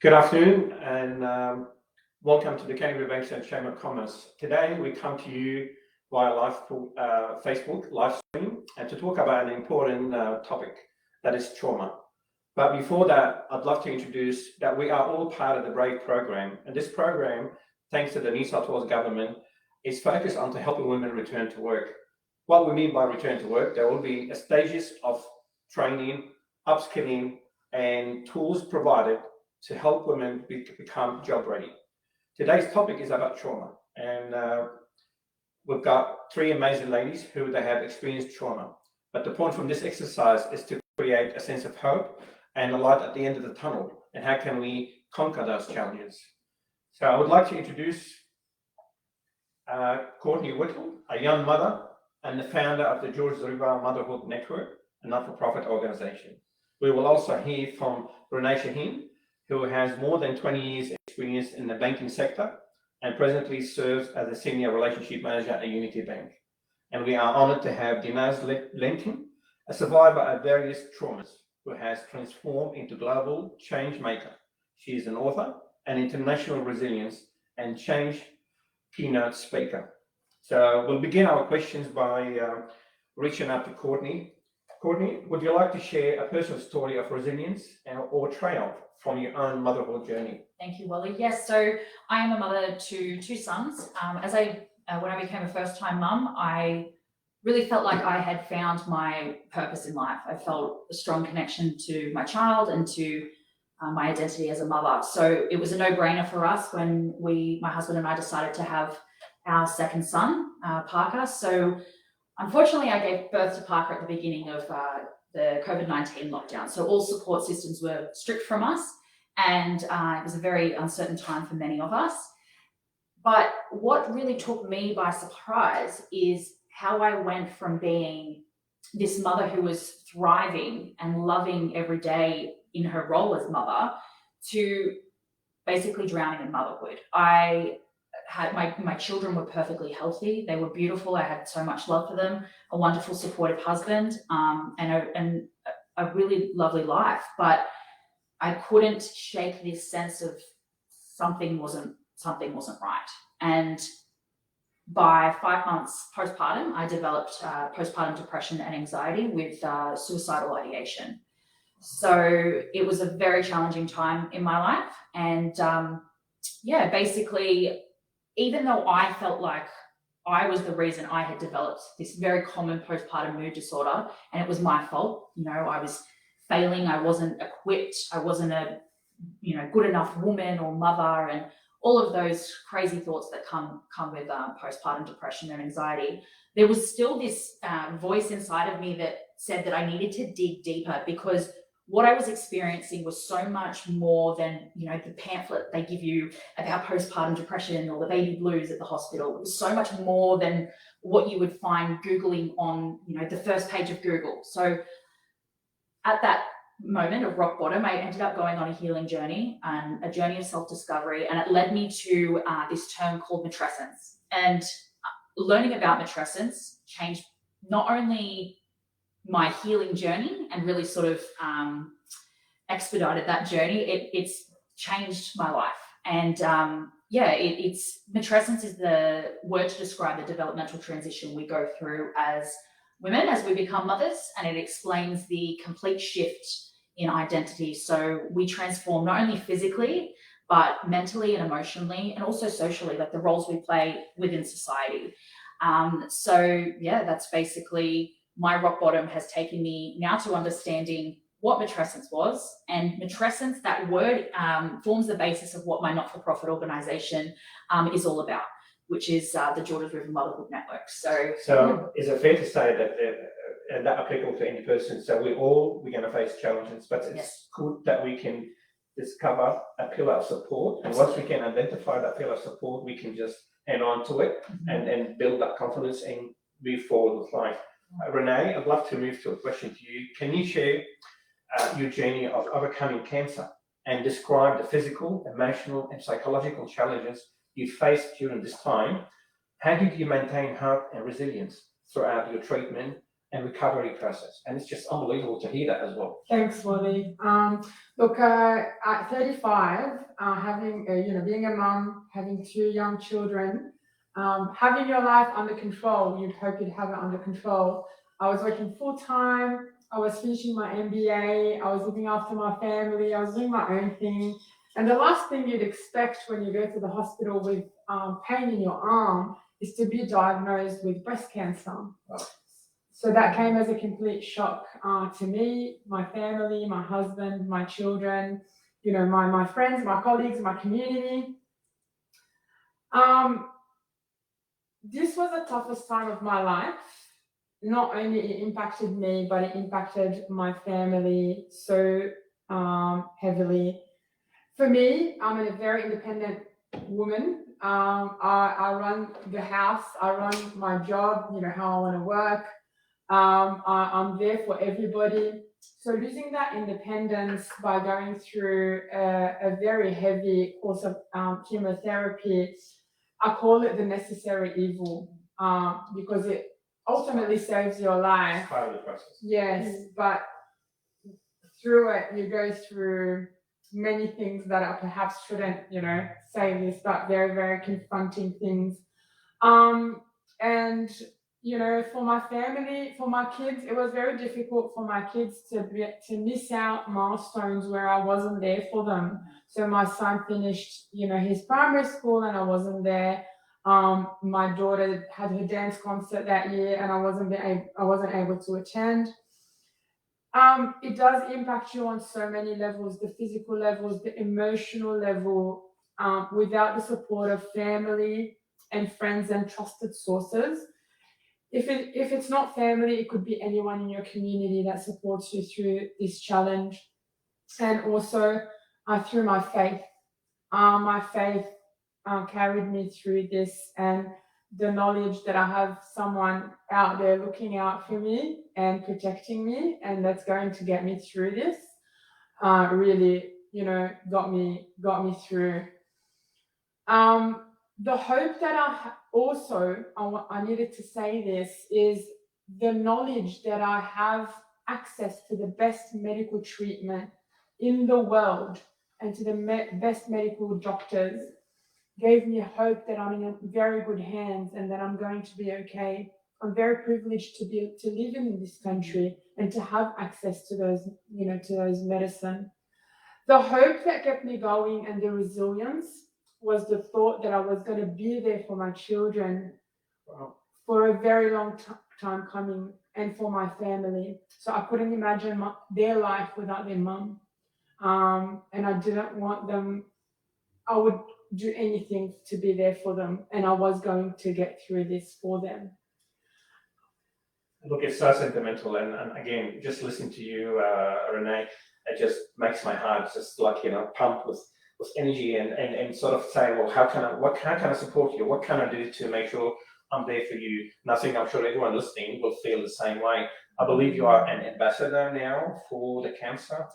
Good afternoon and welcome to the Canterbury Banks and Chamber of Commerce. Today we come to you via live Facebook live stream and to talk about an important topic, that is trauma. But before that, I'd love to introduce that we are all part of the BRAVE program, and this program, thanks to the New South Wales government, is focused on helping women return to work. What we mean by return to work, there will be stages of training, upskilling, and tools provided to help women become job ready. Today's topic is about trauma, and we've got three amazing ladies who they have experienced trauma. But the point from this exercise is to create a sense of hope and a light at the end of the tunnel, and how can we conquer those challenges. So I would like to introduce Courtney Whittle, a young mother and the founder of the Georges River Motherhood Network, a not-for-profit organisation. We will also hear from Renee Shaheen, who has more than 20 years experience in the banking sector and presently serves as a senior relationship manager at Unity Bank. And we are honoured to have Dinaz Lentin, a survivor of various traumas, who has transformed into global change maker. She is an author, an international resilience and change keynote speaker. So we'll begin our questions by reaching out to Courtney. Courtney, would you like to share a personal story of resilience or triumph from your own motherhood journey? Thank you, Wally. Yes, so I am a mother to two sons. When I became a first-time mum, I really felt like I had found my purpose in life. I felt a strong connection to my child and to my identity as a mother. So it was a no-brainer for us when my husband and I decided to have our second son, Parker. So unfortunately, I gave birth to Parker at the beginning of the COVID-19 lockdown. So all support systems were stripped from us, and it was a very uncertain time for many of us. But what really took me by surprise is how I went from being this mother who was thriving and loving every day in her role as mother to basically drowning in motherhood. I had my children were perfectly healthy. They were beautiful. I had so much love for them, a wonderful supportive husband, and a really lovely life. But I couldn't shake this sense of something wasn't right. And by 5 months postpartum, I developed postpartum depression and anxiety with suicidal ideation. So it was a very challenging time in my life. And basically, even though I felt like I was the reason I had developed this very common postpartum mood disorder, and it was my fault, I was failing, I wasn't equipped, I wasn't a, good enough woman or mother, and all of those crazy thoughts that come with postpartum depression and anxiety. There was still this voice inside of me that said that I needed to dig deeper, because what I was experiencing was so much more than, the pamphlet they give you about postpartum depression or the baby blues at the hospital. It was so much more than what you would find Googling on, the first page of Google. So at that moment of rock bottom, I ended up going on a healing journey and a journey of self-discovery, and it led me to this term called matrescence. And learning about matrescence changed not only my healing journey and really sort of expedited that journey, it's changed my life. And it's matrescence is the word to describe the developmental transition we go through as women as we become mothers, and it explains the complete shift in identity. So we transform not only physically, but mentally and emotionally, and also socially, like the roles we play within society. That's basically my rock bottom has taken me now to understanding what matrescence was. And matrescence, that word, forms the basis of what my not-for-profit organisation is all about, which is the Georges River Motherhood Network. So is it fair to say that, and that applicable to any person, so we're going to face challenges, but it's good that we can discover a pillar of support. And once we can identify that pillar of support, we can just hang on to it and build that confidence and move forward with life. Renee, I'd love to move to a question to you. Can you share your journey of overcoming cancer and describe the physical, emotional, and psychological challenges you faced during this time? How did you maintain hope and resilience throughout your treatment and recovery process. And it's just unbelievable to hear that as well. Thanks, Wally. Look, at 35, being a mum, having 2 young children, having your life under control, you'd hope you'd have it under control. I was working full time. I was finishing my MBA. I was looking after my family. I was doing my own thing. And the last thing you'd expect when you go to the hospital with pain in your arm is to be diagnosed with breast cancer. Wow. So that came as a complete shock to me, my family, my husband, my children, my friends, my colleagues, my community. This was the toughest time of my life. Not only it impacted me, but it impacted my family so heavily. For me, I'm a very independent woman. I run the house, I run my job, how I want to work. I'm there for everybody. So losing that independence by going through a very heavy course of chemotherapy, I call it the necessary evil because it ultimately saves your life. It's part of the process. Yes, but through it, you go through many things that I perhaps shouldn't, say this, but very, very confronting things. And for my family, for my kids, it was very difficult for my kids to miss out milestones where I wasn't there for them. So my son finished, his primary school and I wasn't there. My daughter had her dance concert that year and I wasn't able to attend. It does impact you on so many levels, the physical levels, the emotional level, without the support of family and friends and trusted sources. If it's not family, it could be anyone in your community that supports you through this challenge. And also through my faith. My faith carried me through this, and the knowledge that I have someone out there looking out for me and protecting me, and that's going to get me through this, really, got me through. The hope that I needed to say this, is the knowledge that I have access to the best medical treatment in the world and to the best medical doctors gave me hope that I'm in very good hands and that I'm going to be okay. I'm very privileged to live in this country and to have access to those, to those medicine. The hope that kept me going and the resilience was the thought that I was going to be there for my children for a very long time coming, and for my family. So I couldn't imagine their life without their mum. And I didn't want them, I would do anything to be there for them, and I was going to get through this for them. Look, it's so sentimental, and again, just listening to you, Renee, it just makes my heart just pump with energy and sort of say, well, how can I support you? What can I do to make sure I'm there for you? And I think I'm sure everyone listening will feel the same way. I believe you are an ambassador now for the Cancer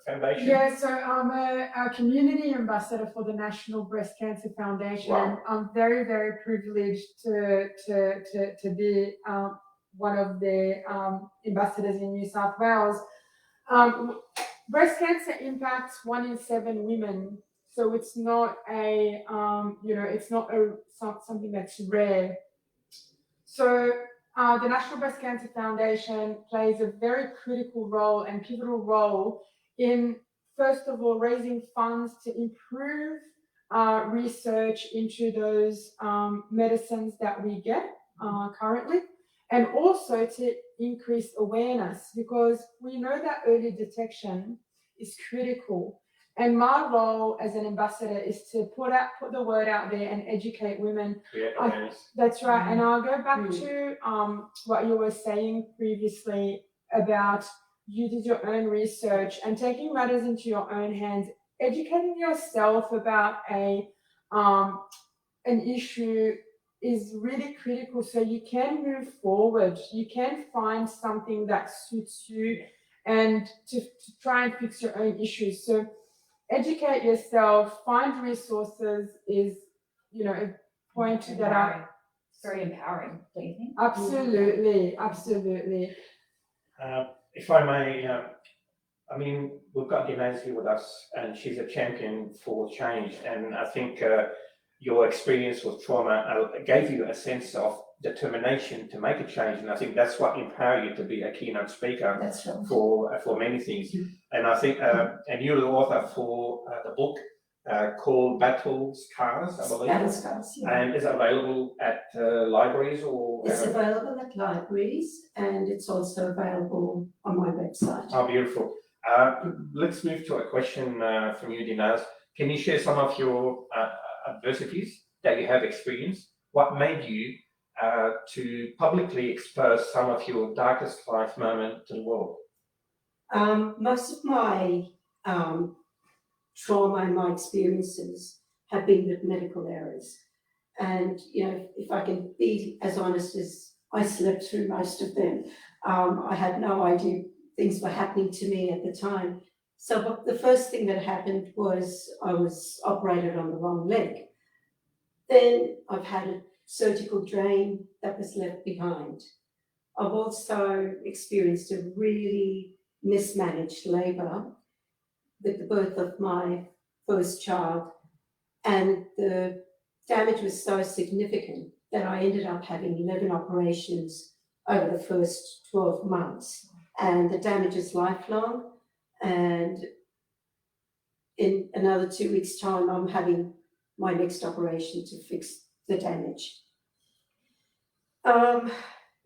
Foundation. Yeah, so I'm a community ambassador for the National Breast Cancer Foundation. Wow. I'm very, very privileged to be one of the ambassadors in New South Wales. Breast cancer impacts 1 in 7 women, so it's not something that's rare. So the National Breast Cancer Foundation plays a very critical role and pivotal role in, first of all, raising funds to improve research into those medicines that we get currently, and also to increase awareness, because we know that early detection is critical. And my role as an ambassador is to put the word out there and educate women. Create awareness. That's right. And I'll go back to what you were saying previously about you did your own research and taking matters into your own hands, educating yourself about an issue is really critical, so you can move forward. You can find something that suits you and to try and fix your own issues. So educate yourself, find resources is, a point that Very empowering, don't you think? Absolutely, absolutely. If I may, I mean, we've got Inez here with us, and she's a champion for change. And I think your experience with trauma gave you a sense of determination to make a change. And I think that's what empowered you to be a keynote speaker That's right. for many things. And I think, and you're the author for the book called Battle Scars, I believe. Battle Scars, yeah. And is it available at libraries or? It's available at libraries and it's also available on my website. Oh, beautiful. Let's move to a question from you, Dinaz. Can you share some of your adversities that you have experienced? What made you to publicly expose some of your darkest life moment to the world? Most of my trauma and my experiences have been with medical errors. And, you know, if I can be as honest as I slept through most of them, I had no idea things were happening to me at the time. So the first thing that happened was I was operated on the wrong leg. Then I've had a surgical drain that was left behind. I've also experienced a really mismanaged labour with the birth of my first child, and the damage was so significant that I ended up having 11 operations over the first 12 months, and the damage is lifelong, and in another 2 weeks' time I'm having my next operation to fix the damage.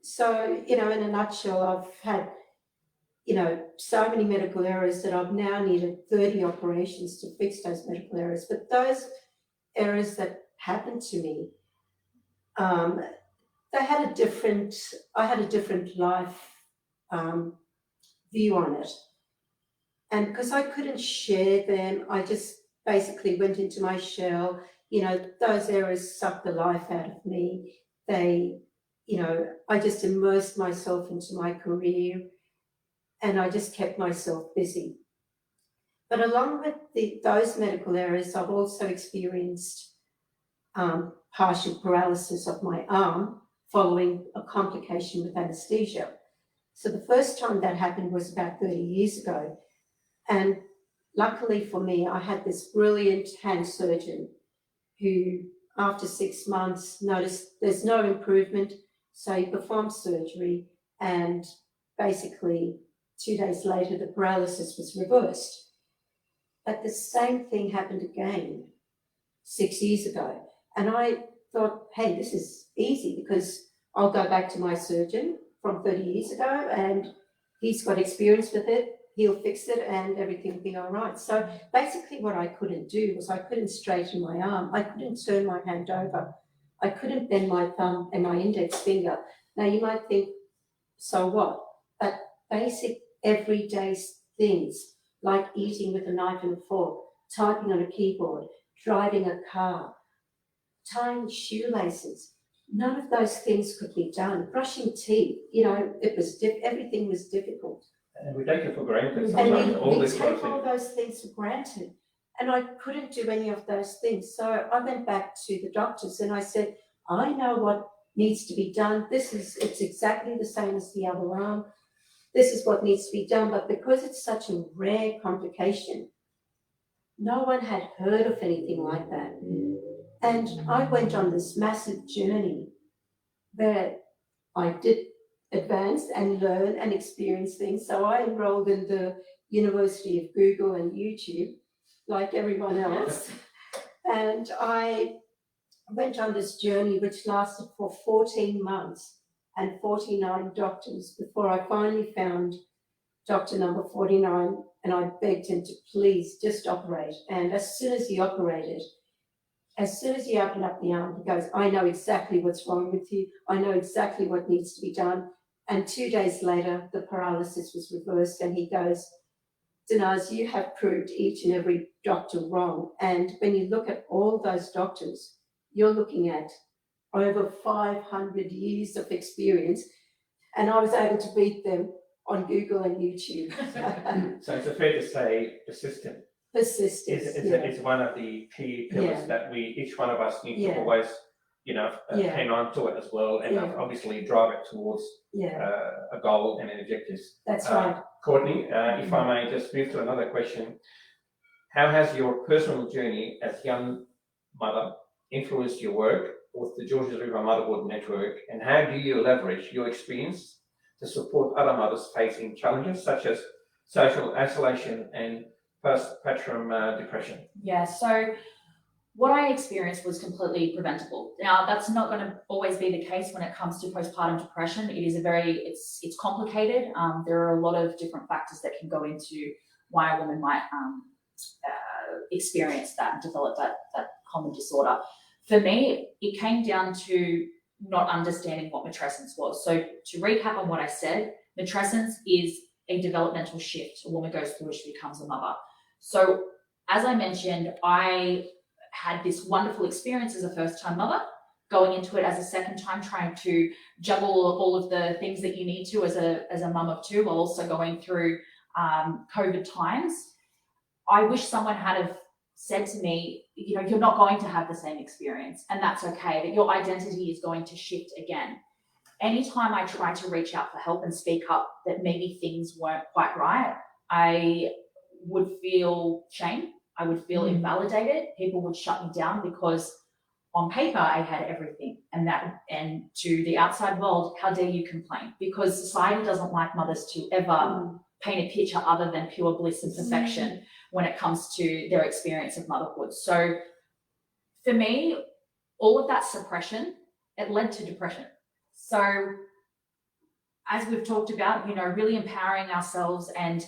So, you know, in a nutshell, I've had, you know, so many medical errors that I've now needed 30 operations to fix those medical errors. But those errors that happened to me, I had a different life view on it. And because I couldn't share them, I just basically went into my shell. You know, those errors sucked the life out of me. They, you know, I just immersed myself into my career and I just kept myself busy. But along with those medical errors, I've also experienced partial paralysis of my arm following a complication with anesthesia. So the first time that happened was about 30 years ago. And luckily for me, I had this brilliant hand surgeon who, after 6 months, noticed there's no improvement. So he performed surgery, and basically 2 days later, the paralysis was reversed. But the same thing happened again 6 years ago. And I thought, hey, this is easy because I'll go back to my surgeon from 30 years ago and he's got experience with it. He'll fix it and everything will be all right. So basically what I couldn't do was I couldn't straighten my arm. I couldn't turn my hand over. I couldn't bend my thumb and my index finger. Now you might think, so what? But basic everyday things like eating with a knife and a fork, typing on a keyboard, driving a car, tying shoelaces, none of those things could be done. Brushing teeth, you know, it was everything was difficult. And we take it for granted And sometimes, all we this sort of take all thing. those things for granted. And I couldn't do any of those things. So I went back to the doctors and I said, I know what needs to be done. It's exactly the same as the other arm. This is what needs to be done. But because it's such a rare complication, no one had heard of anything like that. And I went on this massive journey where I did advance and learn and experience things. So I enrolled in the University of Google and YouTube, like everyone else. And I went on this journey which lasted for 14 months and 49 doctors before I finally found doctor number 49, and I begged him to please just operate. And as soon as he operated, as soon as he opened up the arm, he goes, I know exactly what's wrong with you. I know exactly what needs to be done. And 2 days later, the paralysis was reversed. And he goes, Dinaz, you have proved each and every doctor wrong. And when you look at all those doctors, you're looking at over 500 years of experience. And I was able to beat them on Google and YouTube. So it's fair to say persistence Persistence. is one of the key pillars that each one of us need to always Yeah. hang on to it as well, and Yeah. obviously drive it towards Yeah, a goal and an objectives. that's right. Courtney, if I may just move to another question. How has your personal journey as young mother influenced your work with the Georges River Motherhood Network, and how do you leverage your experience to support other mothers facing challenges such as social isolation and postpartum depression? Yeah, so what I experienced was completely preventable. Now, that's not going to always be the case when it comes to postpartum depression. It is it's complicated. There are a lot of different factors that can go into why a woman might experience that and develop that common disorder. For me, it came down to not understanding what matrescence was. So to recap on what I said, matrescence is a developmental shift a woman goes through as she becomes a mother. So as I mentioned, I had this wonderful experience as a first-time mother, going into it as a second time, trying to juggle all of the things that you need to as a mum of two, while also going through COVID times. I wish someone had have said to me, you're not going to have the same experience, and that's okay, that your identity is going to shift again. Anytime I tried to reach out for help and speak up that maybe things weren't quite right, I would feel shame. I would feel invalidated. People would shut me down because on paper I had everything, and to the outside world, how dare you complain? Because society doesn't like mothers to ever paint a picture other than pure bliss and perfection when it comes to their experience of motherhood. So for me, all of that suppression, it led to depression. So as we've talked about, really empowering ourselves and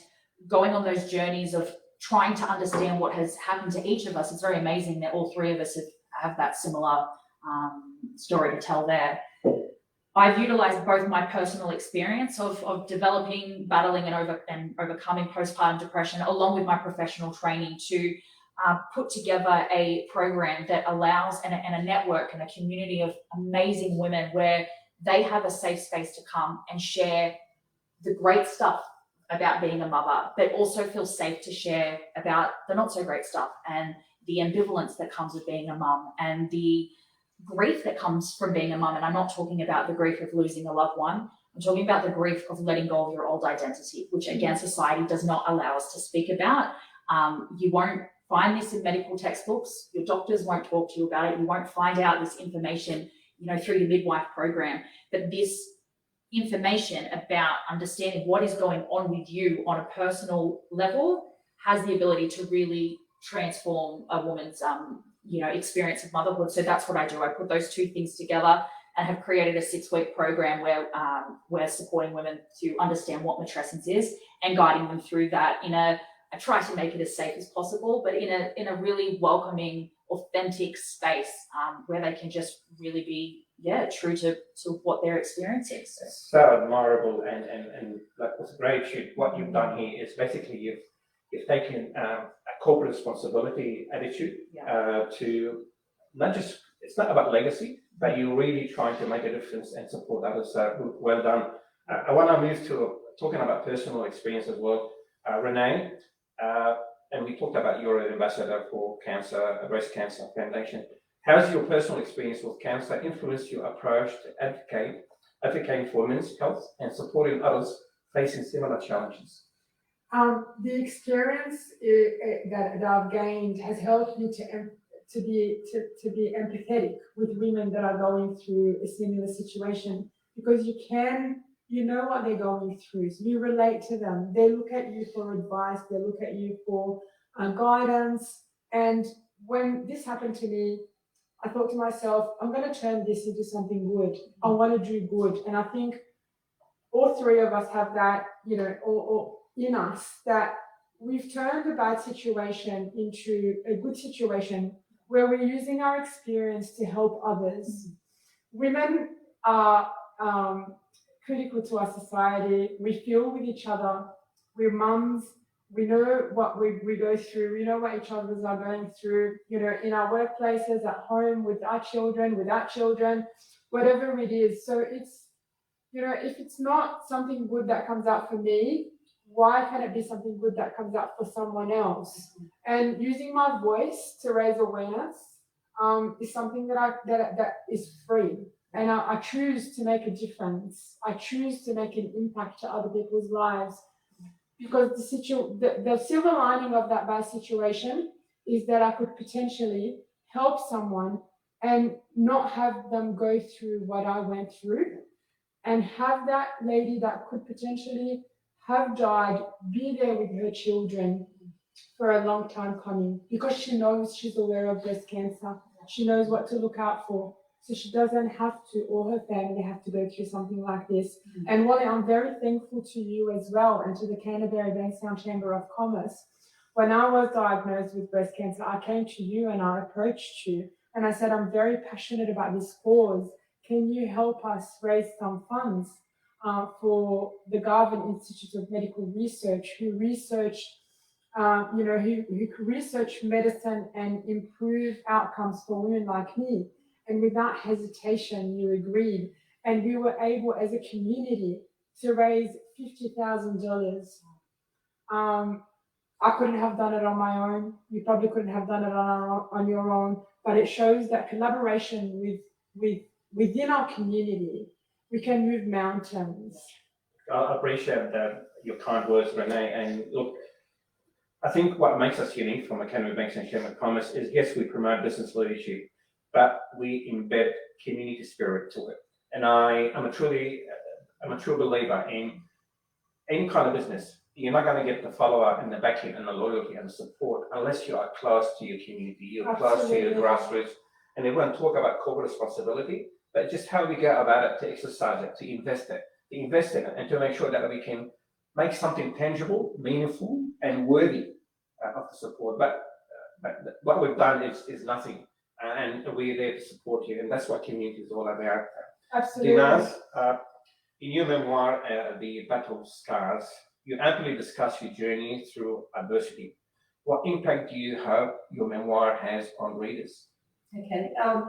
going on those journeys of trying to understand what has happened to each of us. It's very amazing that all three of us have that similar story to tell there. I've utilized both my personal experience of developing, battling, and overcoming postpartum depression, along with my professional training, to put together a program that allows, and a network and a community of amazing women where they have a safe space to come and share the great stuff about being a mother, but also feel safe to share about the not so great stuff and the ambivalence that comes with being a mum and the grief that comes from being a mum. And I'm not talking about the grief of losing a loved one. I'm talking about the grief of letting go of your old identity, which again, society does not allow us to speak about. You won't find this in medical textbooks. Your doctors won't talk to you about it. You won't find out this information, through your midwife program. But this information about understanding what is going on with you on a personal level has the ability to really transform a woman's experience of motherhood. So that's what I do. I put those two things together and have created a 6-week program where we're supporting women to understand what matrescence is and guiding them through that I try to make it as safe as possible, but in a really welcoming, authentic space where they can just really be true to what they're experiencing. So admirable, and like what's great, what you've done here is basically you've taken a corporate responsibility attitude to not just, it's not about legacy, but you're really trying to make a difference and support others. So well done. I want to move to talking about personal experience as well. Renee, and we talked about you're an ambassador for Breast Cancer Foundation. How has your personal experience with cancer influenced your approach to advocating for women's health and supporting others facing similar challenges? The experience that I've gained has helped me to be empathetic with women that are going through a similar situation, because you know what they're going through, so you relate to them. They look at you for advice, they look at you for guidance. And when this happened to me, I thought to myself, I'm going to turn this into something good. I want to do good. And I think all three of us have that, or in us, that we've turned a bad situation into a good situation where we're using our experience to help others. Women are critical to our society. We feel with each other. We're mums. We know what we go through. We know what each others are going through, in our workplaces, at home, with our children, without children, whatever it is. So it's, if it's not something good that comes out for me, why can't it be something good that comes out for someone else? And using my voice to raise awareness is something that is free. And I choose to make a difference. I choose to make an impact to other people's lives. Because the silver lining of that bad situation is that I could potentially help someone and not have them go through what I went through, and have that lady that could potentially have died be there with her children for a long time coming, because she knows, she's aware of breast cancer. She knows what to look out for. So she doesn't have to, or her family have to go through something like this. And Wally, I'm very thankful to you as well, and to the Canterbury-Bankstown Chamber of Commerce. When I was diagnosed with breast cancer, I came to you and I approached you and I said, I'm very passionate about this cause. Can you help us raise some funds for the Garvan Institute of Medical Research, who researched who research medicine and improve outcomes for women like me. And without hesitation, you agreed. And we were able as a community to raise $50,000. I couldn't have done it on my own. You probably couldn't have done it on your own, but it shows that collaboration within our community, we can move mountains. I appreciate that, your kind words, Renee. And look, I think what makes us unique from Canterbury Bankstown Chamber of Commerce is, yes, we promote business leadership, but we embed community spirit to it. And I'm a true believer in any kind of business. You're not going to get the follow-up and the backing and the loyalty and the support unless you are close to your community, you're close to your grassroots. And everyone talk about corporate responsibility, but just how we go about it, to exercise it, to invest in it, and to make sure that we can make something tangible, meaningful, and worthy of the support. But what we've done is nothing, and we're there to support you, and that's what community is all about. Absolutely. Dinaz, in your memoir, The Battle Scars, you amply discuss your journey through adversity. What impact do you hope your memoir has on readers? Okay. I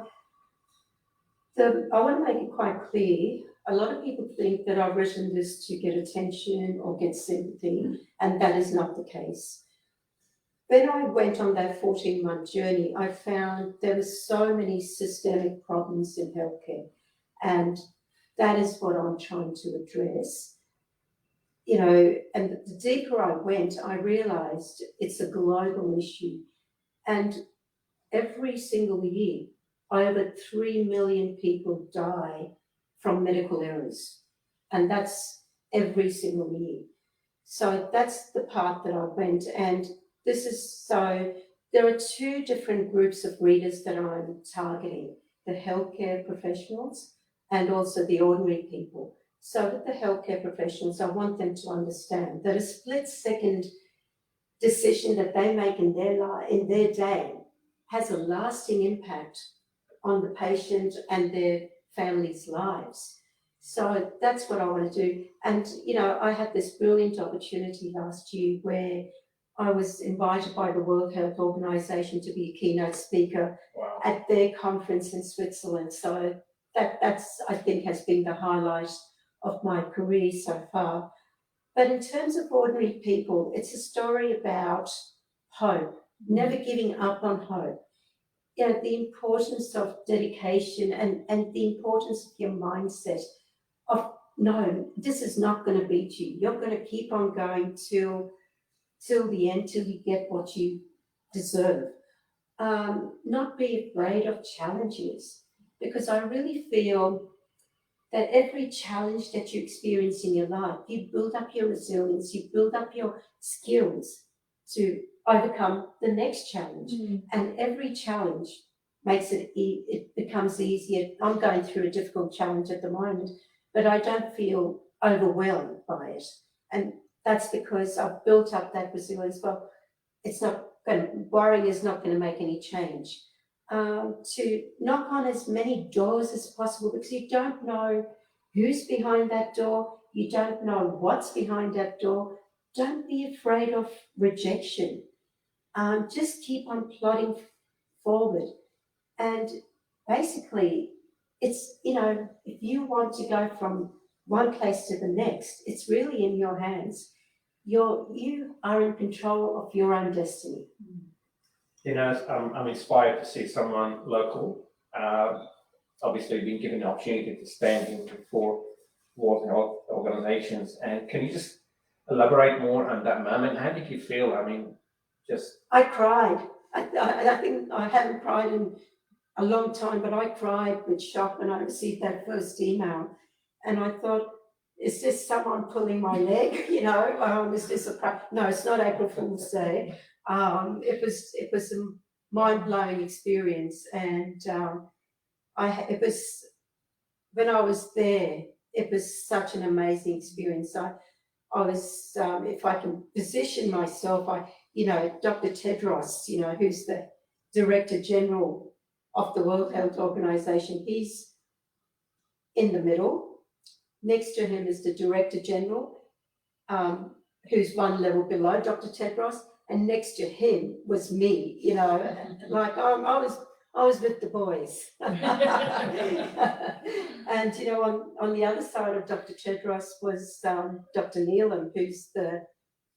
want to make it quite clear. A lot of people think that I've written this to get attention or get sympathy, and that is not the case. When I went on that 14-month journey, I found there were so many systemic problems in healthcare, and that is what I'm trying to address. And the deeper I went, I realized it's a global issue, and every single year, over 3 million people die from medical errors, and that's every single year. So that's the part that I went, and there are two different groups of readers that I'm targeting: the healthcare professionals and also the ordinary people. So with the healthcare professionals, I want them to understand that a split-second decision that they make in their day has a lasting impact on the patient and their families' lives. So that's what I want to do. And, I had this brilliant opportunity last year where I was invited by the World Health Organization to be a keynote speaker at their conference in Switzerland. So that's, I think, has been the highlight of my career so far. But in terms of ordinary people, it's a story about hope, never giving up on hope. The importance of dedication and the importance of your mindset of, no, this is not going to beat you. You're going to keep on going till the end, till you get what you deserve. Not be afraid of challenges, because I really feel that every challenge that you experience in your life, you build up your resilience, you build up your skills to overcome the next challenge. And every challenge makes it becomes easier. I'm going through a difficult challenge at the moment, but I don't feel overwhelmed by it. And that's because I've built up that resilience. Well, worrying is not going to make any change. To knock on as many doors as possible, because you don't know who's behind that door. You don't know what's behind that door. Don't be afraid of rejection. Just keep on plodding forward. And basically, it's, if you want to go from one place to the next, it's really in your hands. You are in control of your own destiny. You know, I'm inspired to see someone local, obviously being given the opportunity to stand in for water organizations. And can you just elaborate more on that moment? How did you feel? I mean, just I cried. I think I haven't cried in a long time, but I cried with shock when I received that first email. And I thought, is this someone pulling my leg? You know, is this no, it's not April Fool's Day. It was a mind-blowing experience. And it was, when I was there, it was such an amazing experience. I was, if I can position myself, you know, Dr. Tedros, you know, who's the Director General of the World Health Organization, he's in the middle. Next to him is the Director General, who's one level below Dr. Tedros, and next to him was me, you know, like I was with the boys. And, you know, on the other side of Dr. Tedros was Dr. Neelam, who's the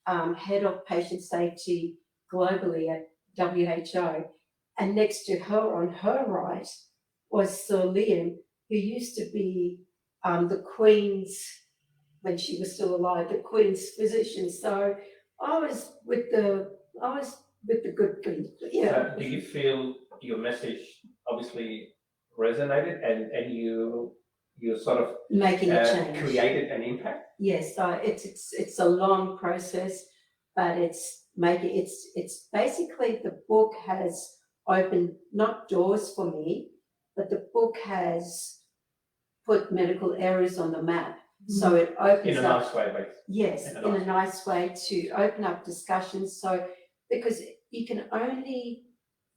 head of patient safety globally at WHO. And next to her, on her right, was Sir Liam, who used to be the Queen's, when she was still alive, the Queen's physician. So I was with the good people. Yeah. do you feel your message obviously resonated and you sort of Making a change. created an impact? Yes, it's a long process, but it's basically, the book has opened not doors for me, but the book has put medical errors on the map. So it opens In a up, nice way, like yes, in a nice way, to open up discussions. So, because you can only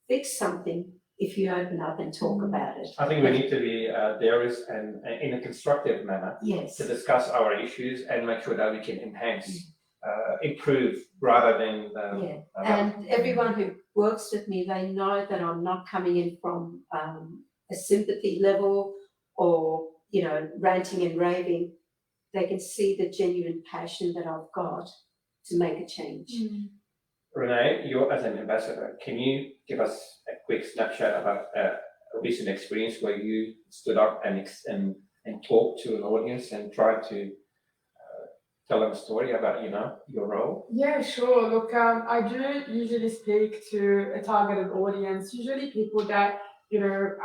fix something if you open up and talk about it. I think we need to be there is and in a constructive manner Yes. to discuss our issues and make sure that we can enhance, improve rather than. Yeah, and everyone who works with me, they know that I'm not coming in from a sympathy level or, you know, ranting and raving. They can see the genuine passion that I've got to make a change. Renee, you're as an ambassador. Can you give us a quick snapshot about a recent experience where you stood up and talked to an audience and tried to tell them a story about, you know, your role? Yeah, sure. Look, I do usually speak to a targeted audience, usually people that, you know,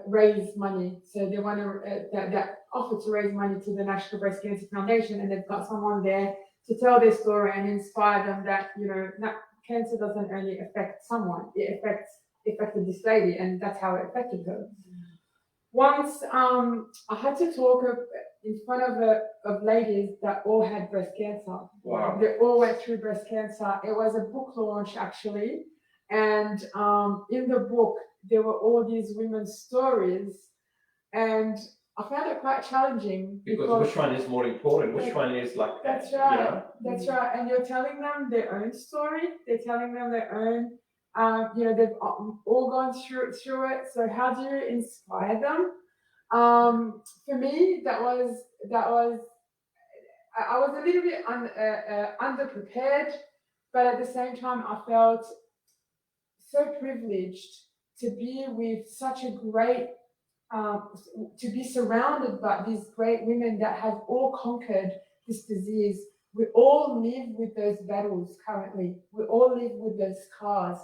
raise money. So they want to, that offer to raise money to the National Breast Cancer Foundation, and they've got someone there to tell their story and inspire them that, you know, cancer doesn't only affect someone, it affected this lady, and that's how it affected her. Once I had to talk in front of ladies that all had breast cancer. Wow. They all went through breast cancer. It was a book launch, actually, and in the book there were all these women's stories, and I found it quite challenging because which one is more important? Which one is like that's that? right. You know? That's right. And you're telling them their own story. They're telling them their own. You know, they've all gone through it. So how do you inspire them? For me, I was a little bit underprepared, but at the same time, I felt so privileged to be with such a great, to be surrounded by these great women that have all conquered this disease. We all live with those battles currently. We all live with those scars.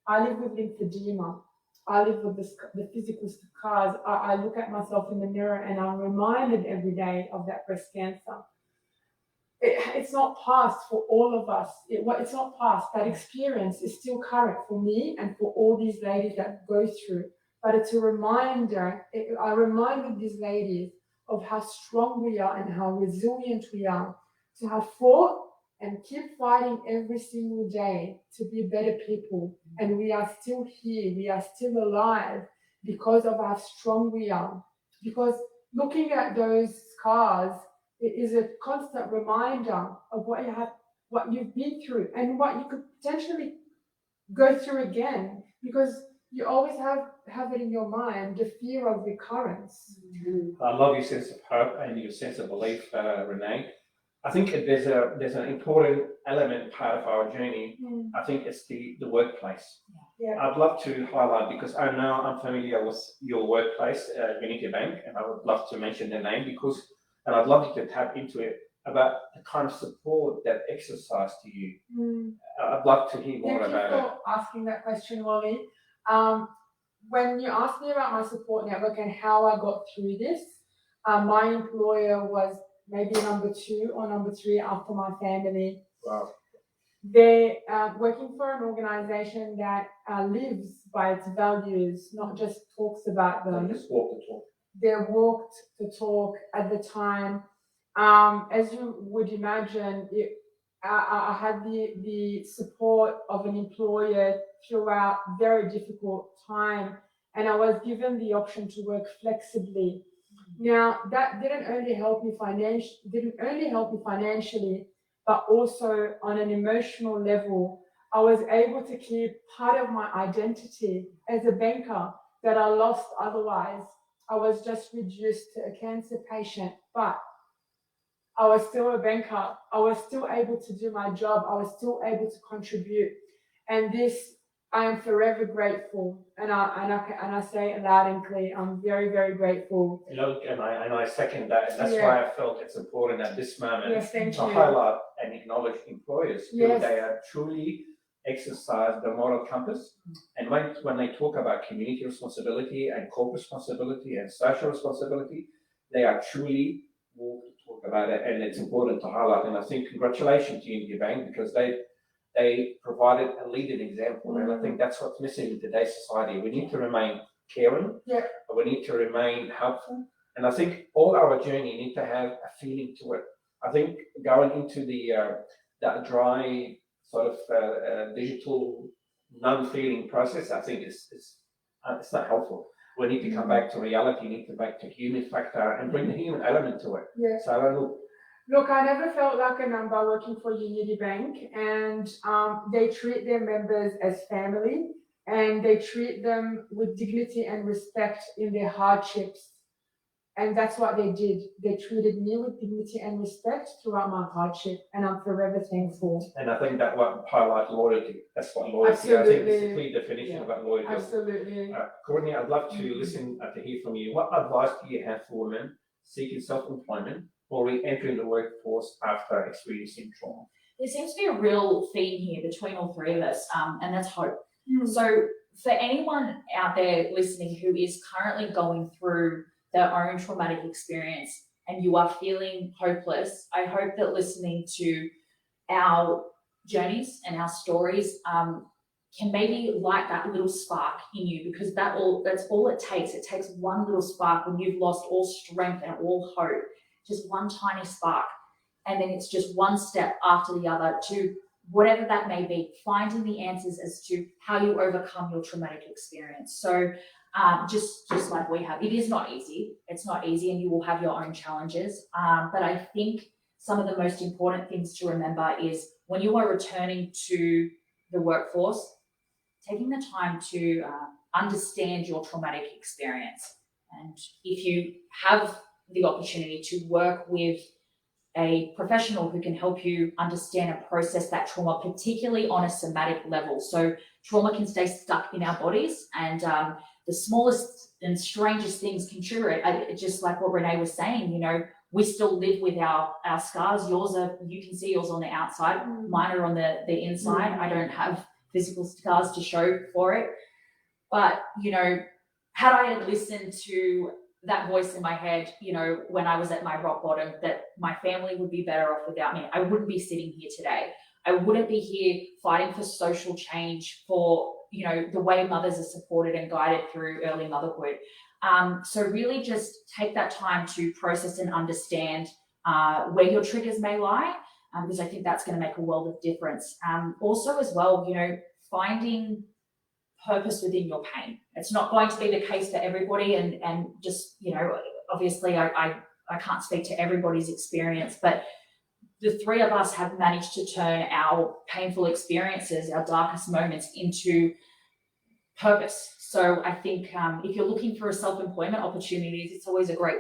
I live with lymphedema. I live with the physical scars. I look at myself in the mirror and I'm reminded every day of that breast cancer. It's not past for all of us. It's not past. That experience is still current for me and for all these ladies that go through. But it's a reminder. I reminded these ladies of how strong we are and how resilient we are, to have fought and keep fighting every single day to be better people. And we are still here. We are still alive because of how strong we are. Because looking at those scars, it is a constant reminder of what you've been through and what you could potentially go through again, because you always have it in your mind, the fear of recurrence. I love your sense of hope and your sense of belief, Renee. I think there's an important element part of our journey, I think it's the workplace. Yeah. I'd love to highlight, because I know I'm familiar with your workplace, Unity Bank, and I would love to mention the name and I'd love you to tap into it about the kind of support that exercise to you. I'd love to hear more Thank about you it. for asking that question, Wally. When you asked me about my support network and how I got through this, my employer was maybe number 2 or number 3 after my family. Wow. They're working for an organization that lives by its values, not just talks about them. Just walk the talk. They walked the talk at the time. As you would imagine, I had the support of an employer throughout very difficult time, and I was given the option to work flexibly. Now, that didn't only help me financially, but also on an emotional level. I was able to keep part of my identity as a banker that I lost otherwise. I was just reduced to a cancer patient, but I was still a banker. I was still able to do my job. I was still able to contribute. And this, I am forever grateful. And I say it loud and clear, I'm very, very grateful. Look, and I second that. And that's Yeah. why I felt it's important at this moment Yes, thank to you. highlight and acknowledge employers who Yes. they are truly exercise the moral compass. And when they talk about community responsibility and corporate responsibility and social responsibility, they are truly walk to talk about it, and it's important to highlight. And I think congratulations to Unity Bank, because they provided a leading example, and I think that's what's missing in today's society. We need to remain caring, but we need to remain helpful, and I think all our journey need to have a feeling to it. I think going into that dry sort of digital non-feeling process, I think it's not helpful. We need to come back to reality, need to back to human factor and bring the human element to it. Yeah. So I don't know. Look, I never felt like a number working for Unity Bank, and they treat their members as family, and they treat them with dignity and respect in their hardships. And that's what they did. They treated me with dignity and respect throughout my hardship, and I'm forever thankful. And I think that what highlights loyalty. That's what loyalty. I think it's a Absolutely. clear definition Yeah. about loyalty. Absolutely. Courtney, I'd love to listen to hear from you. What advice do you have for women seeking self-employment or re-entering the workforce after experiencing trauma? There seems to be a real theme here between all three of us, and that's hope. So for anyone out there listening who is currently going through their own traumatic experience and you are feeling hopeless, I hope that listening to our journeys and our stories can maybe light that little spark in you, because that's all it takes. It takes one little spark when you've lost all strength and all hope, just one tiny spark. And then it's just one step after the other to whatever that may be, finding the answers as to how you overcome your traumatic experience. So just like we have, it is not easy. It's not easy, and you will have your own challenges. But I think some of the most important things to remember is when you are returning to the workforce, taking the time to understand your traumatic experience. And if you have the opportunity to work with a professional who can help you understand and process that trauma, particularly on a somatic level. So trauma can stay stuck in our bodies, and the smallest and strangest things can trigger it. Just like what Renee was saying, you know, we still live with our scars. You can see yours on the outside, mine are on the inside. I don't have physical scars to show for it. But, you know, had I listened to that voice in my head, you know, when I was at my rock bottom, that my family would be better off without me, I wouldn't be sitting here today. I wouldn't be here fighting for social change, for, you know, the way mothers are supported and guided through early motherhood. So really just take that time to process and understand where your triggers may lie, because I think that's going to make a world of difference. Also as well, you know, finding purpose within your pain. It's not going to be the case for everybody, and just, you know, obviously I can't speak to everybody's experience, but the three of us have managed to turn our painful experiences, our darkest moments, into purpose. So I think if you're looking for a self-employment opportunities, it's always a great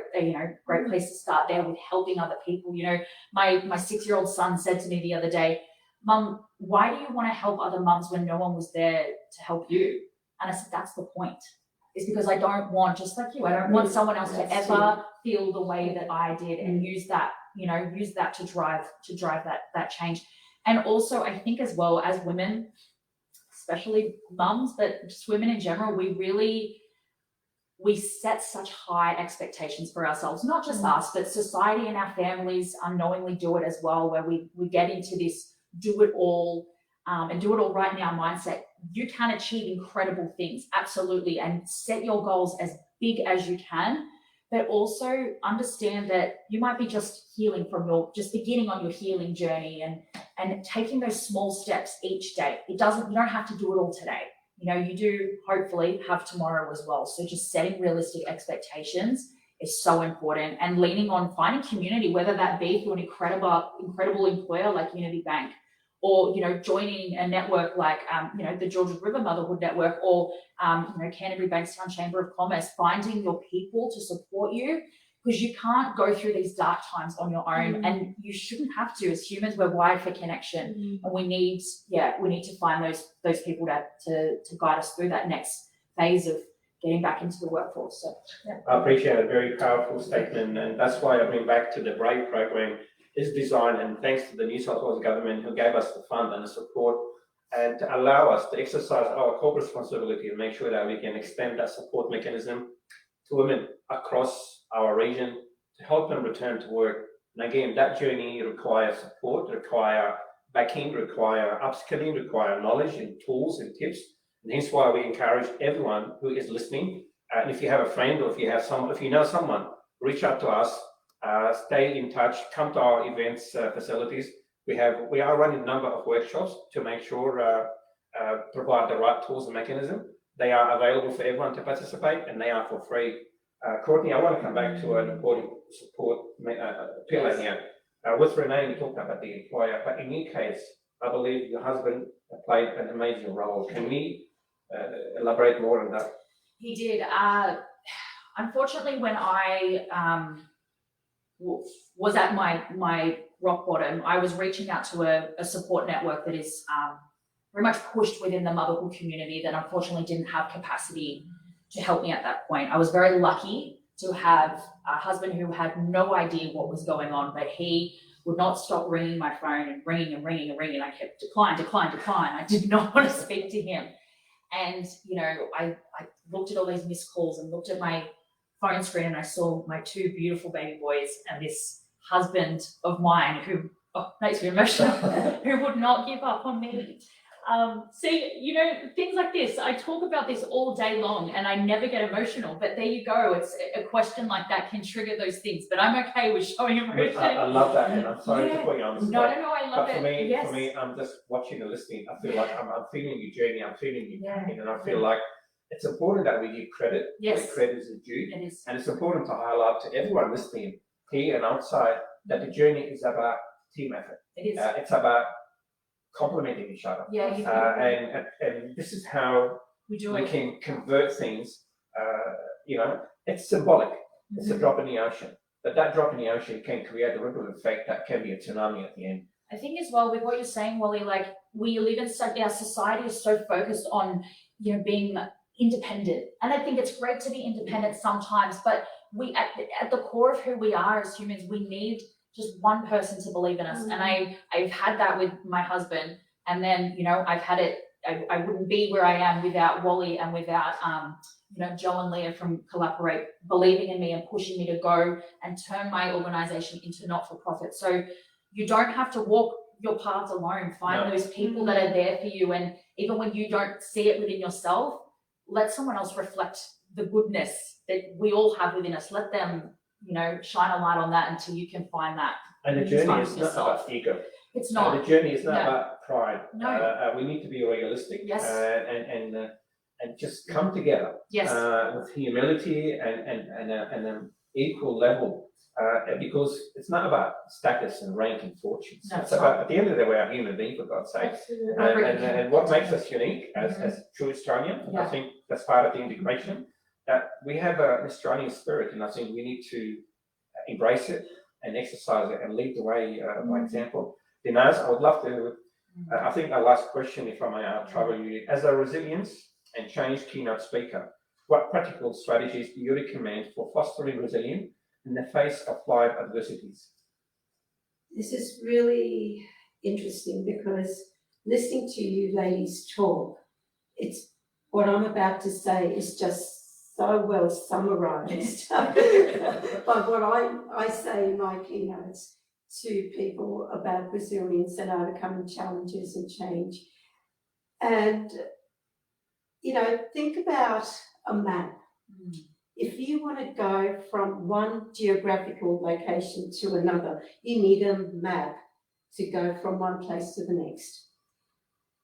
place to start there with helping other people. You know, my 6-year-old son said to me the other day, Mum, why do you want to help other mums when no one was there to help you? And I said, that's the point. It's because I don't want, just like you, I don't want someone else to ever feel the way that I did, and use that, use that to drive that change. And also, I think as well, as women, especially mums, but just women in general, we set such high expectations for ourselves, not just us, but society and our families unknowingly do it as well, where we get into this do it all and do it all right now mindset. You can achieve incredible things, absolutely, and set your goals as big as you can, but also understand that you might be just healing just beginning on your healing journey, and taking those small steps each day. You don't have to do it all today. You do hopefully have tomorrow as well. So just setting realistic expectations is so important, and leaning on finding community, whether that be through an incredible employer like Unity Bank, or joining a network like the Georges River Motherhood Network, or Canterbury Bankstown Chamber of Commerce. Finding your people to support you, because you can't go through these dark times on your own, and you shouldn't have to. As humans, we're wired for connection, and we need to find those people to guide us through that next phase of getting back into the workforce. So I appreciate a very powerful statement, and that's why I bring back to the BRAVE program is designed, and thanks to the New South Wales government who gave us the fund and the support, and to allow us to exercise our corporate responsibility and make sure that we can extend that support mechanism to women across our region to help them return to work. And again, that journey requires support, require backing, require upskilling, require knowledge and tools and tips. And hence why we encourage everyone who is listening. And if you have a friend, or if you know someone, reach out to us. Stay in touch. Come to our events facilities. We are running a number of workshops to make sure provide the right tools and mechanism. They are available for everyone to participate, and they are for free. Courtney, I want to come back to an important support pillar here. With Renee, we talked about the employer, but in your case, I believe your husband played an amazing role. Can we elaborate more on that? he did. Unfortunately, when I was at my rock bottom, I was reaching out to a support network that is very much pushed within the motherhood community, that unfortunately didn't have capacity to help me at that point. I was very lucky to have a husband who had no idea what was going on, but he would not stop ringing my phone and ringing and ringing and ringing. I kept decline. I did not want to speak to him. And, I looked at all these missed calls and looked at my phone screen, and I saw my two beautiful baby boys and this husband of mine who makes me emotional, who would not give up on me. Things like this, I talk about this all day long and I never get emotional, but there you go. It's a question like that can trigger those things, but I'm okay with showing emotion. I love that, and I'm sorry to put you on the spot. No, I love but it. For me, I'm just watching and listening. I feel like I'm feeling your journey, I'm feeling your pain, and I feel like it's important that we give credit where credit is due. It is. And it's important to highlight to everyone listening here and outside that the journey is about team effort. It is. It's about complementing each other. And this is how we can convert things. It's symbolic. It's a drop in the ocean. But that drop in the ocean can create a ripple effect that can be a tsunami at the end. I think as well with what you're saying, Wally, like we live in our society is so focused on, being independent. And I think it's great to be independent sometimes, but we at the core of who we are as humans, we need just one person to believe in us. And I've had that with my husband, and then I've had it. I wouldn't be where I am without Wally and without Joe and Leah from Collaborate believing in me and pushing me to go and turn my organization into not-for-profit. So you don't have to walk your paths alone. Find those people that are there for you, and even when you don't see it within yourself, let someone else reflect the goodness that we all have within us. Let them shine a light on that until you can find that. And the journey is not about ego. It's not. The journey is not about pride. No. We need to be realistic. Yes. And just come together. Yes. With humility and an equal level, because it's not about status and rank and fortunes. No, it's about, at the end of the day, we are human beings, for God's sake. And what makes us unique as true Australian, and I think that's part of the integration, that we have an Australian spirit, and I think we need to embrace it and exercise it and lead the way by example. Dinaz, I would love to I think our last question, if I may trouble you, as a resilience and change keynote speaker, what practical strategies do you recommend for fostering resilience in the face of life adversities? This is really interesting because listening to you ladies talk, it's what I'm about to say is just so well summarized by what I say in my keynotes to people about resilience and overcoming challenges and change. And, you know, think about a map. If you want to go from one geographical location to another, you need a map to go from one place to the next.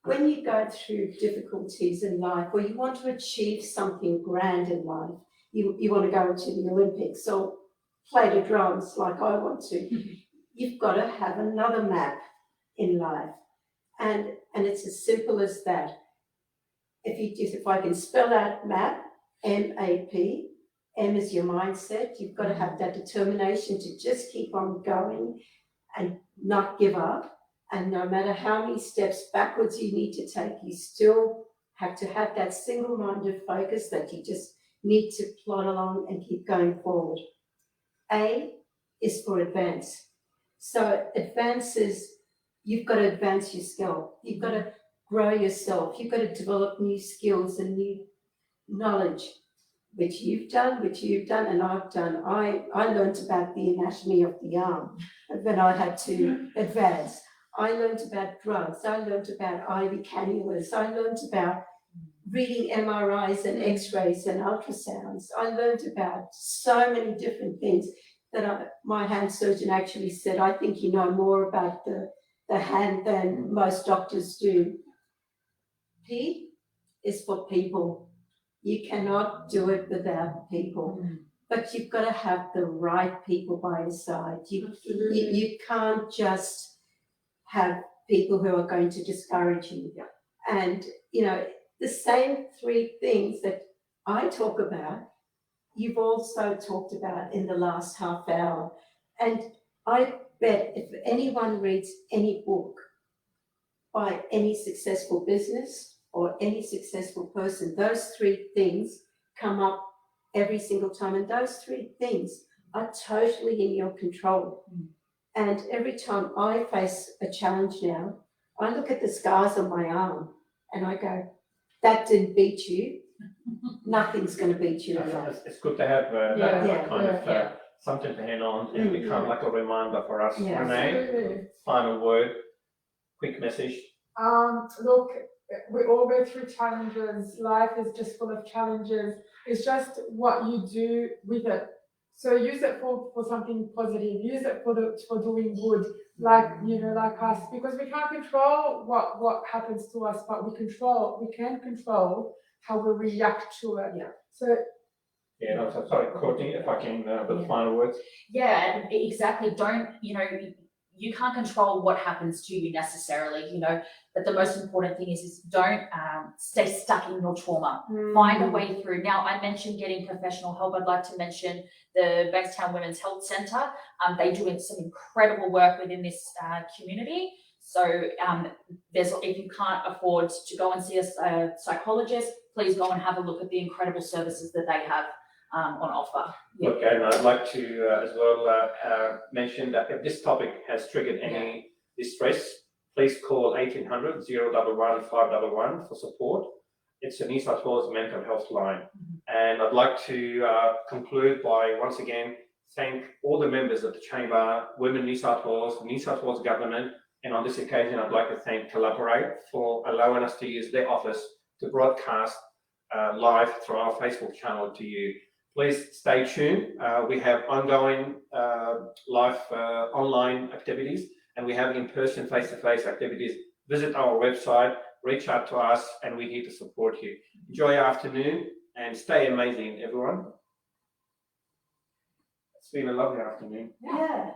When you go through difficulties in life, or you want to achieve something grand in life, you want to go to the Olympics or play the drums like I want to, you've got to have another map in life. And it's as simple as that. If I can spell out map, M-A-P, M is your mindset. You've got to have that determination to just keep on going and not give up. And no matter how many steps backwards you need to take, you still have to have that single-minded focus that you just need to plod along and keep going forward. A is for advance. So advance is, you've got to advance your skill. You've got to grow yourself. You've got to develop new skills and new knowledge, which you've done, and I've done. I learned about the anatomy of the arm when I had to advance. I learned about drugs. I learned about IV cannulas. I learned about reading MRIs and X-rays and ultrasounds. I learned about so many different things that my hand surgeon actually said, I think you know more about the hand than most doctors do. P is for people. You cannot do it without people, but you've got to have the right people by your side. You can't just have people who are going to discourage you. And, you know, the same three things that I talk about, you've also talked about in the last half hour. And I bet if anyone reads any book by any successful business or any successful person, those three things come up every single time. And those three things are totally in your control. And every time I face a challenge now, I look at the scars on my arm and I go, that didn't beat you. Nothing's going to beat you. It's good to have that kind of something to hand on and become like a reminder for us. Yeah, Renee, absolutely. final word, quick message. Look, we all go through challenges. Life is just full of challenges. It's just what you do with it. So use it for something positive. Use it for doing good, like us, because we can't control what happens to us, but we can control how we react to it. Yeah. So. Yeah, no, so sorry, Courtney, if I can, with the final words. Yeah, and exactly. Don't, you can't control what happens to you necessarily, but the most important thing is don't stay stuck in your trauma. Find a way through. Now, I mentioned getting professional help. I'd like to mention the Bankstown Women's Health Centre. They do some incredible work within this community. So if you can't afford to go and see a psychologist, please go and have a look at the incredible services that they have on offer. Yep. Okay, and I'd like to as well mention that if this topic has triggered any distress, please call 1800 011 511 for support. It's a New South Wales mental health line. And I'd like to conclude by once again thank all the members of the Chamber, Women New South Wales Government, and on this occasion I'd like to thank Collaborate for allowing us to use their office to broadcast live through our Facebook channel to you. Please stay tuned. We have ongoing live online activities, and we have in-person, face-to-face activities. Visit our website, reach out to us, and we're here to support you. Enjoy your afternoon and stay amazing, everyone. It's been a lovely afternoon. Yeah.